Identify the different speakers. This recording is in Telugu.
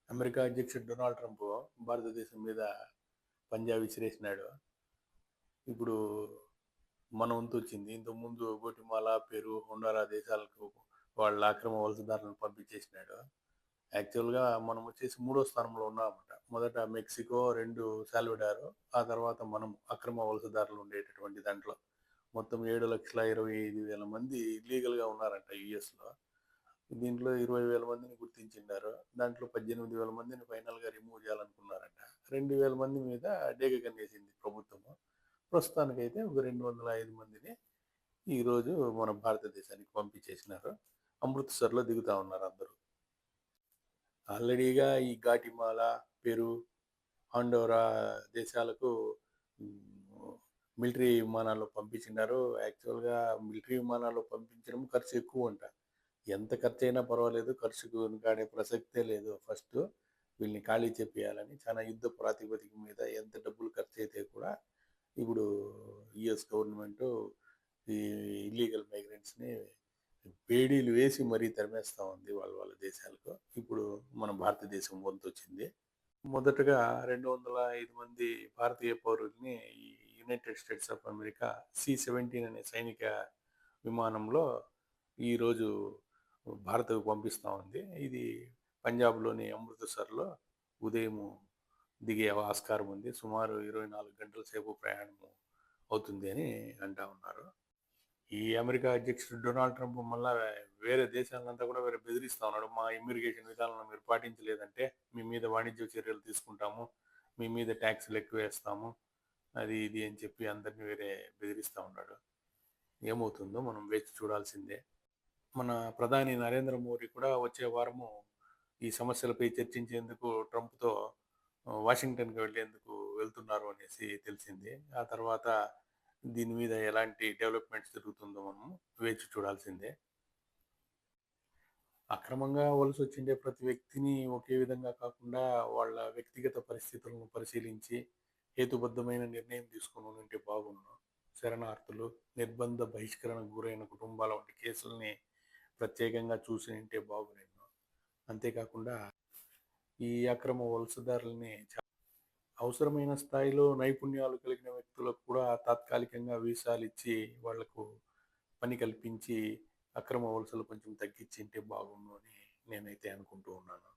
Speaker 1: అమెరికా అధ్యక్షుడు డొనాల్డ్ ట్రంప్ భారతదేశం మీద పంజా విసిరేసినాడు. ఇప్పుడు మన వంతు వచ్చింది. ఇంతకుముందు గోటిమాలా, పెరు, హోండరా దేశాలకు వాళ్ళ అక్రమ వలసదారులను పంపించేసినాడు. యాక్చువల్గా మనం వచ్చేసి 3వ స్థానంలో ఉన్నామన్నమాట. మొదట మెక్సికో, 2 సాల్వడార్, ఆ తర్వాత మనం అక్రమ వలసదారులు ఉండేటటువంటి దాంట్లో మొత్తం 7,25,000 మంది ఇల్లీగల్గా ఉన్నారంట యుఎస్లో. దీంట్లో 20,000 మందిని గుర్తించిండారు. దాంట్లో 18,000 మందిని ఫైనల్గా రిమూవ్ చేయాలనుకున్నారంట. 2,000 మంది మీద డేగ కన్నేసింది ప్రభుత్వము. ప్రస్తుతానికైతే ఒక 205 మందిని ఈరోజు మన భారతదేశానికి పంపించేసినారు. అమృత్సర్లో దిగుతా ఉన్నారు అందరూ. ఆల్రెడీగా ఈ గాటిమాలా, పెరు, ఆండోరా దేశాలకు మిలిటరీ విమానాల్లో పంపించినారు. యాక్చువల్గా మిలిటరీ విమానాల్లో పంపించడం ఖర్చు ఎక్కువ అంట. ఎంత ఖర్చు అయినా పర్వాలేదు, ఖర్చుకు కాడే ప్రసక్తే లేదు. ఫస్ట్ వీళ్ళని ఖాళీ చెప్పేయాలని చాలా యుద్ధ ప్రాతిపదిక మీద ఎంత డబ్బులు ఖర్చు అయితే కూడా ఇప్పుడు యుఎస్ గవర్నమెంట్ ఈ ఇల్లీగల్ మైగ్రెంట్స్ని పేడీలు వేసి మరీ తరిమేస్తూ ఉంది వాళ్ళ వాళ్ళ దేశాలకు. ఇప్పుడు మన భారతదేశం వంతు వచ్చింది. మొదటగా 205 మంది భారతీయ పౌరుల్ని ఈ United states of America C-17 అనే సైనిక విమానంలో ఈరోజు భారత్కు పంపిస్తూ ఉంది. ఇది పంజాబ్లోని అమృత్సర్లో ఉదయం దిగే ఆస్కారం ఉంది. సుమారు 24 గంటల సేపు ప్రయాణం అవుతుంది అని అంటా ఉన్నారు. ఈ అమెరికా అధ్యక్షుడు డొనాల్డ్ ట్రంప్ మళ్ళా వేరే దేశాలంతా కూడా వేరే బెదిరిస్తూ ఉన్నాడు. మా ఇమ్మిగ్రేషన్ విధానాలను మీరు పాటించలేదంటే మీ మీద వాణిజ్య చర్యలు తీసుకుంటాము, మీ మీద ట్యాక్సులు ఎక్కువ వేస్తాము, అది ఇది అని చెప్పి అందరినీ వేరే బెదిరిస్తూ ఉన్నాడు. ఏమవుతుందో మనం వేచి చూడాల్సిందే. మన ప్రధాని నరేంద్ర మోడీ కూడా వచ్చే వారము ఈ సమస్యలపై చర్చించేందుకు ట్రంప్తో వాషింగ్టన్కి వెళ్తున్నారు అనేసి తెలిసింది. ఆ తర్వాత దీని మీద ఎలాంటి డెవలప్మెంట్స్ జరుగుతుందో మనం వేచి చూడాల్సిందే. అక్రమంగా వలస వచ్చిండే ప్రతి వ్యక్తిని ఒకే విధంగా కాకుండా వాళ్ళ వ్యక్తిగత పరిస్థితులను పరిశీలించి హేతుబద్ధమైన నిర్ణయం తీసుకుని ఉంటే బాగుండు. శరణార్థులు, నిర్బంధ బహిష్కరణకు గురైన కుటుంబాల వంటి కేసుల్ని ప్రత్యేకంగా చూసి ఉంటే బాగుండు. అంతేకాకుండా ఈ అక్రమ వలసదారుల్ని అవసరమైన స్థాయిలో నైపుణ్యాలు కలిగిన వ్యక్తులకు కూడా తాత్కాలికంగా వీసాలు ఇచ్చి వాళ్లకు పని కల్పించి అక్రమ వలసలు కొంచెం తగ్గించింటే బాగుండు అని నేనైతే అనుకుంటూ ఉన్నాను.